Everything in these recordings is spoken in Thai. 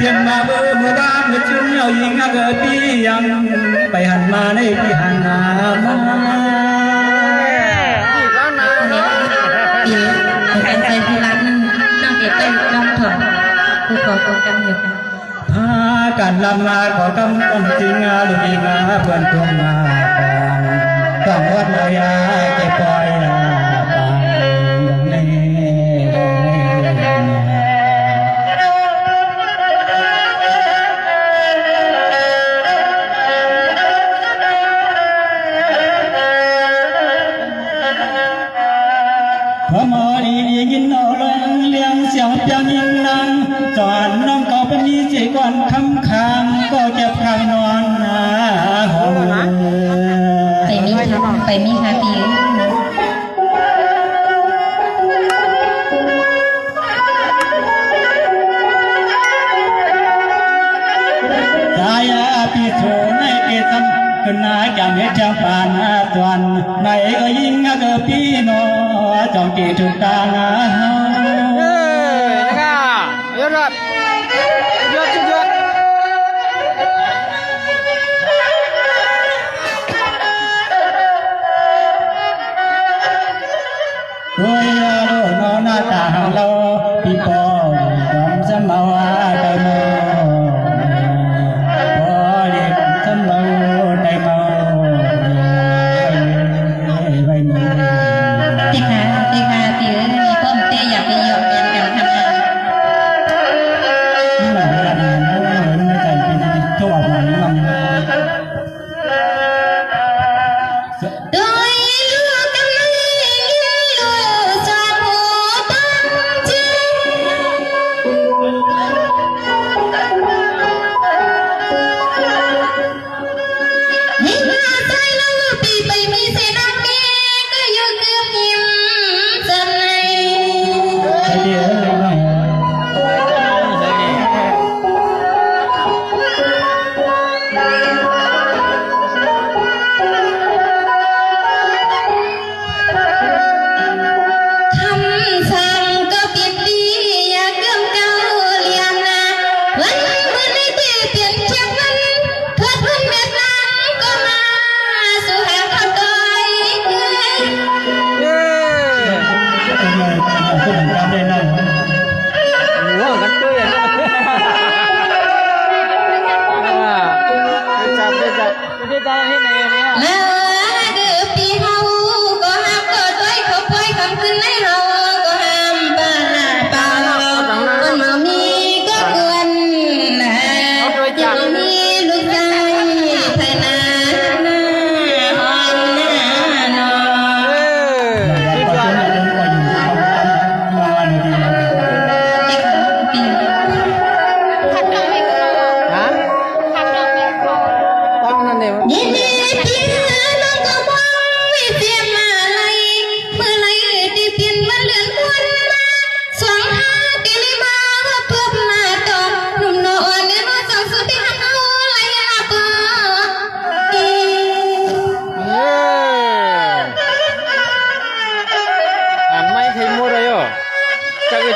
tiền mà bơ mưa ba mưa chung nhau yên ngã gờ đi yang bay hẳn mà này đi hẳn mà thìการใช้ที่รักนั่งเก็บได้น้องถอดคือขอโปรแกรมเดียวกัน การลำงานขอกำต้องจริงลูกยิงเพื่อนทวงมาต้องวัดเลยเก็บปล่อยไปอย่างนี้พอมอดีกินเอาลงเลี้ยงเสียงเพียงยิงนังจอนน้องก็เป็นนี้ใจก่อนคำคางก็เก็บข้างนอนห้องไปมีค่ะพี่ใจพี่โฉในเกศขึ้นหน้าจังเฮ็ดจังปานตวนในก็ยิงก็พี่น้อจองกีถูกตายอดโอ้ยโลนอหน้าตาเราพี่ปอดอมสมาวาไดโมพอเรียกสมาวไดโมไว้นี่ที่ค่ะพี่มีเพิ่มเตี้ยอยากไปยอมเรียนกันทำงานนี่แหละเวลาเนี่ยไม่ใจเป็นทั่วมันมัน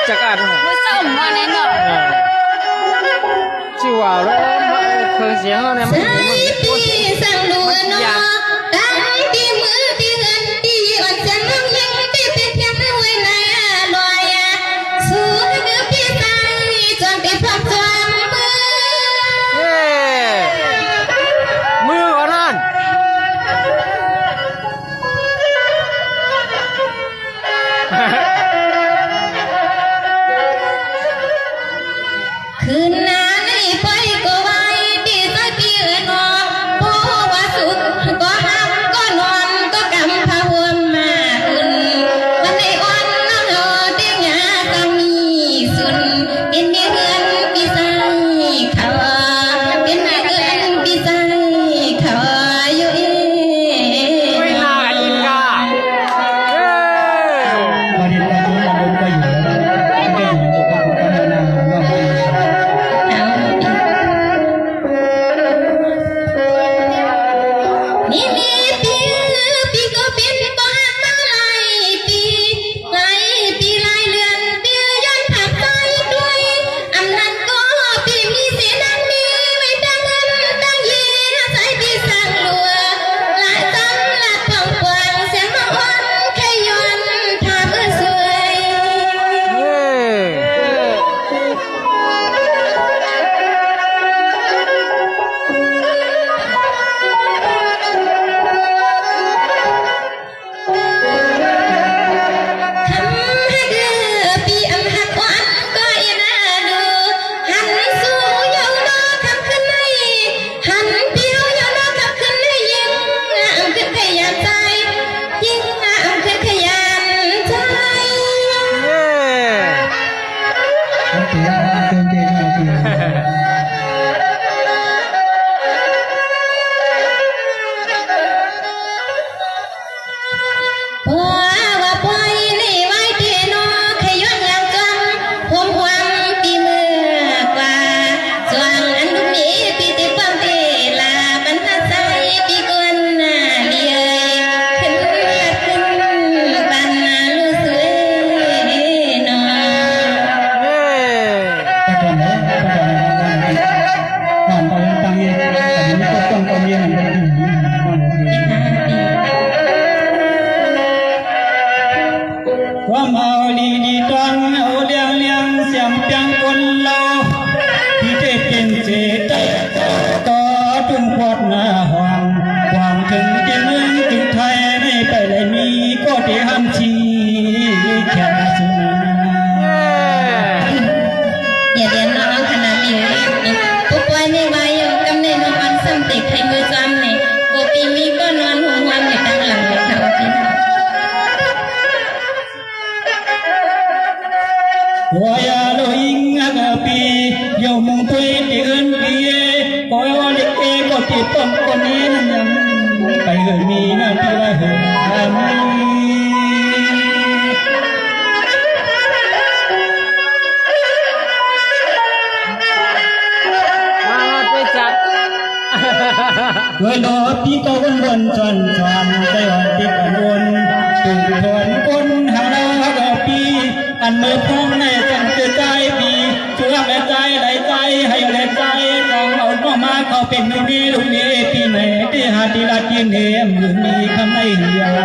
จักรมือส้มมาแน่นอนชิวาวแล้วเครื่องเสียงเนี่ยมันสั่งดูเนาะตั้งที่มือที่เงินที่อ่อนจังน้องยังที่เป็นเพียงไม่ไว้ไหนลอยสู้กับพี่ตายจนไปพักจนมือก่อนนั่นคืนนั้นไปก็ไว้ที่ตะกี้นอนเพราะว่าสุดก็หัก พอดหน้าห้องหวังถึงจะเมืองถึงไทยไม่ไปเลยมีก็ที่ห้ามชีแค่สุนา อย่าเรียนน้องขนาดนี้ปุ๊บไว้ในวัยกำเนิดน้องอันซ้ำติดใครมือซ้ำเนี่ยโกปีมีก็นอนหัววันอยู่ด้านหลังเลยค่ะพี่ Waya lo inga gapi yo mong tui ti ơn bie coi o lịch e có ti pom con ni nam pai hơi mi na ti la hơi mi Người lo pi có quân quân tròn tròn tay hoàn ti còn quân từ thôn quân hàng lao gapi ăn mơ phong này chẳng từใจปีช่วยแม่ใจไหลใจให้แรงใจต้องเอาพ่อมาเขาเป็นลูกนี้ลูกนี้ปีไหนที่หาที่ละกินเนียมมือมีคำไม่เหี่ยว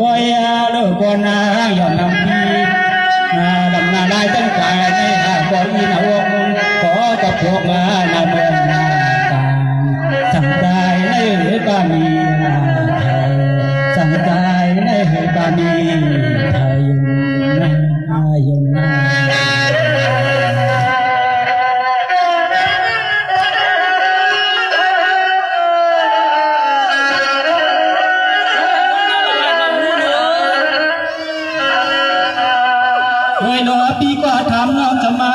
วายลูกคนนายอมนำพีดำนาได้ตั้งใจในหาบ่อีนาวงขอกับพวกมานาเมืองนาต่างสั่งใจในหือบามีไทยสั่งใจในหือบามีไทยยุนนาปีก็ทำน้องจะมา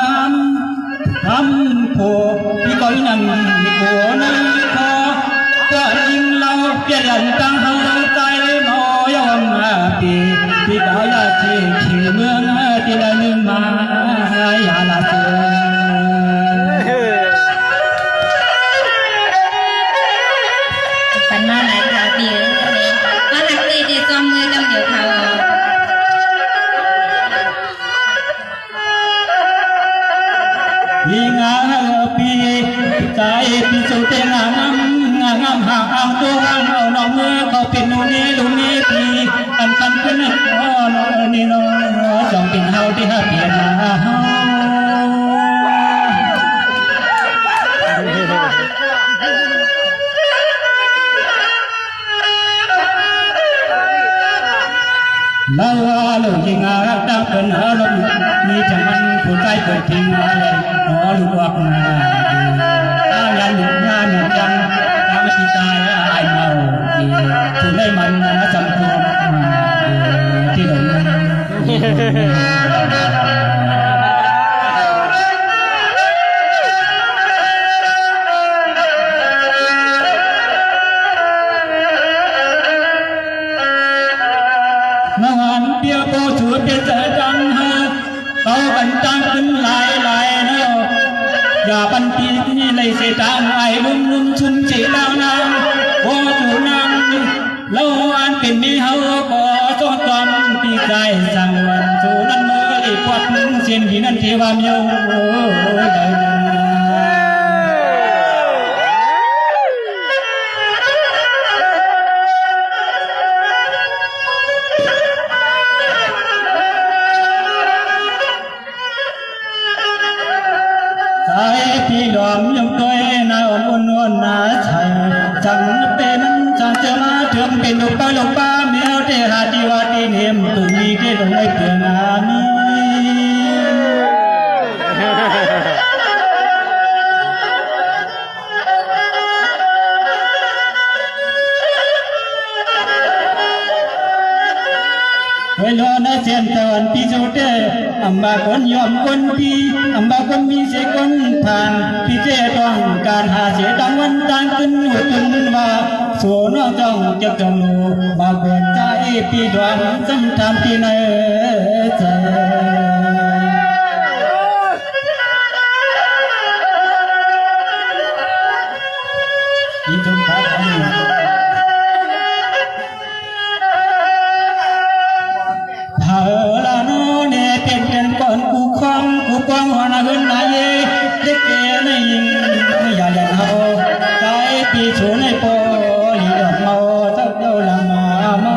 ทำโผปีก็นั่งโผนั่งคอก็ยิงเราเปลี่ยนตั้งเฮาใจหมอยอมปีปีก็อยากที่ขี่เมืองที่ละนึงมาอย่าละเสือปัญหาหลายค่ะพี่ว่าหลักตีจะจอมมือจำเดี๋ยวเขา Inga piใจปีสุเตงงามหาเอาตัวเอาน้องมือเขาเป็นนูนี่ลุงนี่ปีอันคันขึ้นอ๋อนี่น้องจองเป็นเฮาที่หาเปลี่ยนมาเฮาลาลูกยิงอารักตั้งเป็นอารมณ์มีจังมันผู้ใจเกิดทิ้งอะไรขอลูกวักนาอายันหลุดงานหนุนยังทำที่ตายไอเมาผู้ได้มันจำตัวที่หลงเปียโปชูเปียเจอจังฮะเขาบันจังขึ้นหลายเนาะอย่าบันปีนี่เลยเสียจังไอ้ลุ่มชุ่มจีดาวนางโอ้จูนางแล้วอันเป็นมีเฮาก็จอดความปีใจสังวันจูนั่นเมื่ออีพอดเสียนที่นั่นที่ว่ามีโอ้ได้พี่ยอมยำตัวนาอุ่นนนาใช่จังเป็นจังจะมาถึงเป็นลูกป้าเมียวเทหาดีว่าดีเนียมตุนีเกลงในเปลืองอามีเวลาเสียนตะวันปีสุดเดอัมบาคนยอมคนปีอัมบาคนมีเสคนผ่านพี่เจต้องการหาเสียตังวันตังขึ้นหัวตุนว่าโซนจ้องจะจงลูมาเปิดใจปีดวนสัมทำที่ไหนใจยิ่งจงพักลาโนเนเป็นก่อนกูคล้องหัวนาเงินนายเด็กเก๋ในยิงไม่อยากเล่นเฮาใจ ปีชูในโปยดอกเมาเจ้าเจ้าละมามา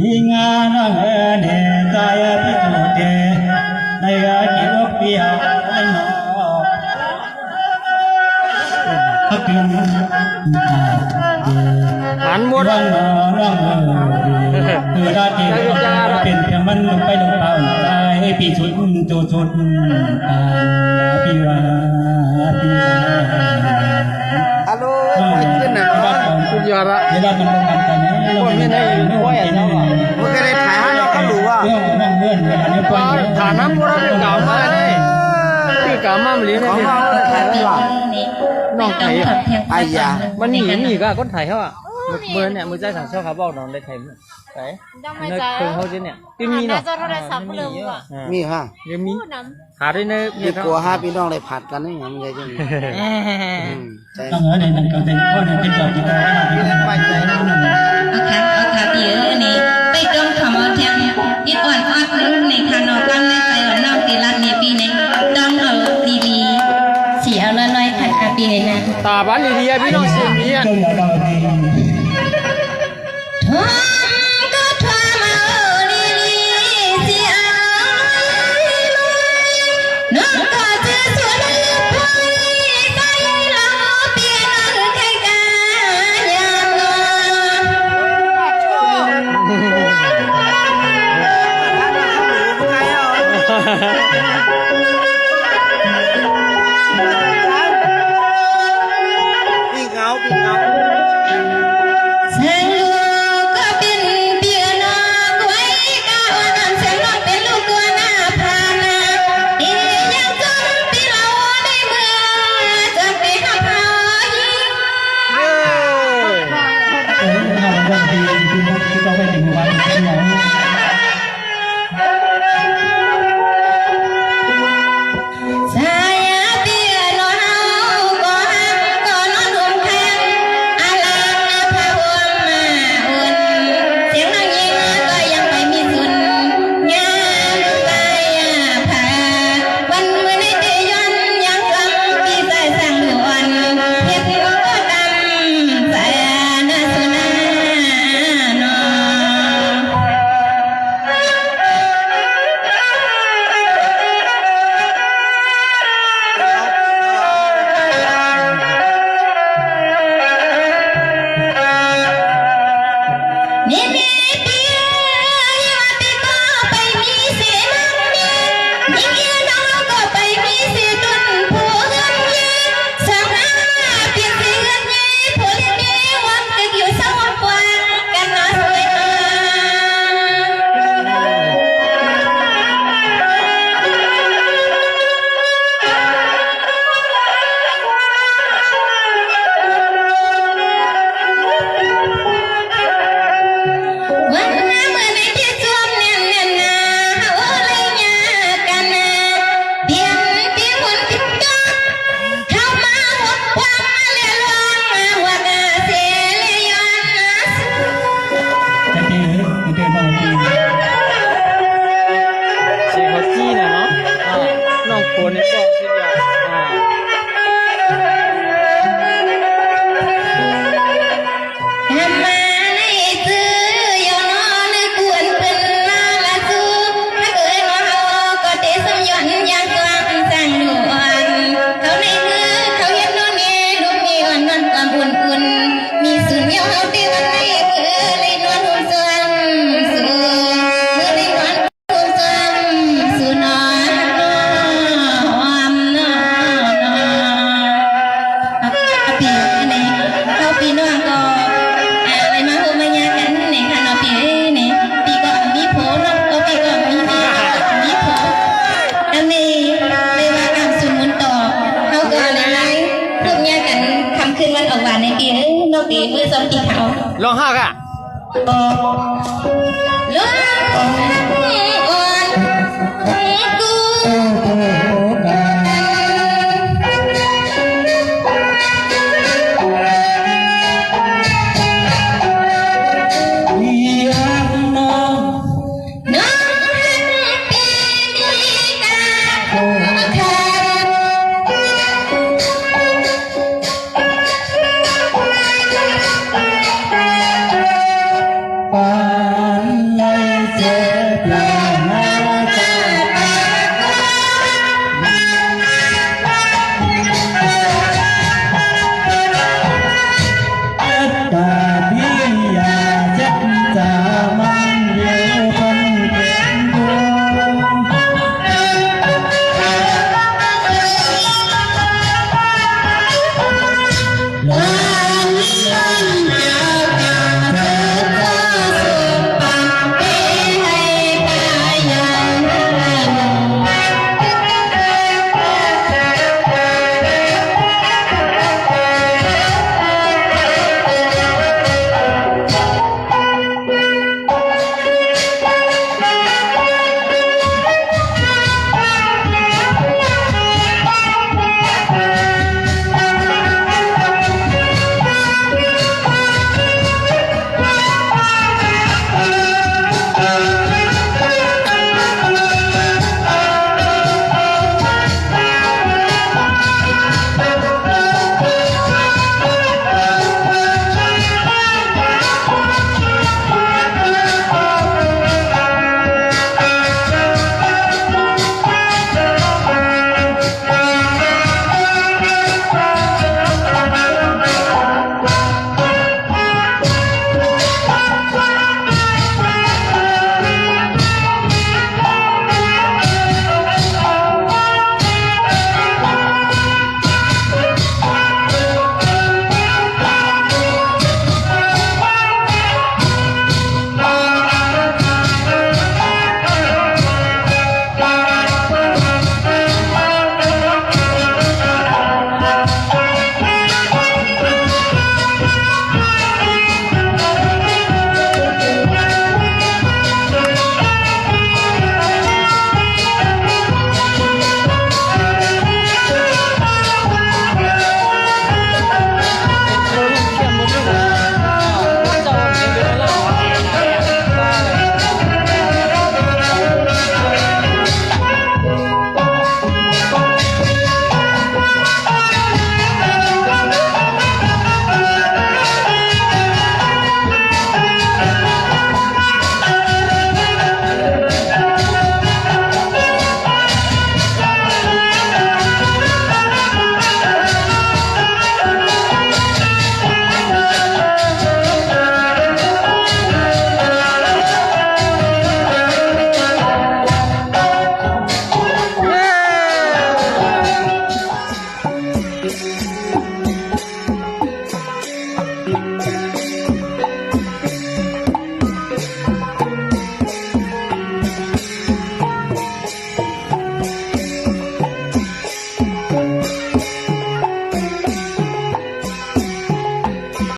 ยิงานเฮเนตายพิโตเตในกิโลปีอาในนอพักกิน หันหมด ร้องร้องคือราตรีเป็นเพียงมันไปลงเป่าตายปีชุดจูชุดปีวาปีวา ฮัลโหลไปขึ้นนะเนาะ สุดยอดละ เวลามันลงกันตอนนี้เราไม่ได้ไม่ได้เนาะ มึงก็ได้ถ่ายให้เราก็รู้ว่า เรื่องนั่งเลื่อนอันนี้ปล่อย ฐานน้ำพวกเราเป็นเก่ามาเนี่ยคือเก่ามาเหมือน ของ เนี่ย เราเลยถ่ายได้ว่า น้องไทย ไอ้ยา มันหนีก็คนไทยเขาอ่ะเมื่อเนี่ยมือใจสั่งเช่าเขาบอกน้องได้ไทยมั้ยไหนในคนเขาจะเนี่ยที่มีเนาะ มีฮะ ยังมีหาได้ใน มีกลัวห้าพี่น้องได้ผัดกันนี่มันใหญ่จังใจ ต้องเออในนั่งก็เป็นพ่อในเป็นจอดที่ตรงนั้น ไปใจนะ เอาค่ะพี่นี่ไปตรงขมอเทียงอิดอ่อนออดนึงในคานอกันในใจอ่อนนอกตีรัดในปีในต้องเอาดีๆเสียเอาละน้อยค่ะพี่นะ ตาบ้านดีๆพี่น้องเสียงดีอ่ะ ก็อย่าเราดี ทอมก็ทอมเอาดีๆเสียน้องก็จะสวนพอยใจเราเปลี่ยนใครกันยามนอนพี่เงาพี่เงา แสงลูกก็เป็นเปียโนไว้ก้าวนั้นแสงน้องเป็นลูกตัวหน้าพานาอียังจนที่เราได้เมื่อจะไปหาพายิง เออเราต้องดีที่เราไปถึงวันที่เรา สายเปียโนเฮาก็หักก็นอนห่มแขนอาลาพาห่วงมาอุ่นเสียงน้องยิงก็ยังไปมีสุนงามสายพาวันเมื่อในเตยอนยังฟังพี่สายสั่งด่วนเฮ็ดก็ดำสายนาสุนานอ นี่มีเปียว่าปีก็ไปมีเสียนังมียิ่งน้องก็ไปมีเสียตุนผู้เงินยีสร้างหน้าเปลี่ยนเสียเงินยีผู้เลี้ยงดีวันก็อยู่สองกว่ากันน่าสวยงามวันนั้นเมื่อในที่จวมแน่นแน่นนาเอาเลยยากันนะเพียงที่หุ่นติดจอเข้ามาหดความเลี้ยงล้อนมาว่ากาเสียเลยย้อนนะสู้ แต่ที่เดินมาดี เสียงเขาจี้นะเนาะน้องโคนนี่ก็สุดยอด ทำมาในซื้อยอนอนกวนเป็นนาละสู้ถ้าเกิดว่าเขาก็เตะสมยอนอย่างกว้างสั่งด่วนเขาในมือเขาเห็นนอนเงลูกมีอ่อนนอนความอุ่นๆมีสุญญาเตียนในมือเลยนวลหุ่นสวงสู่มือเลยนวลหุ่นสวงสู่นอนหอมนอนปีนี้เขาปีน้องก็อะไรมาโฮมายากันในขณะปีนี้ปีก็มีโผล่น้องก็ปีก็มีโผล่อันนี้ไม่ว่าการสมุนต่อเขาก็อะไรร่วมยากันคำคืนวันออกหวานในปีน้องปีมือซ้อมปีเขา ลองหักอ่ะ ล้วนอ่อนกู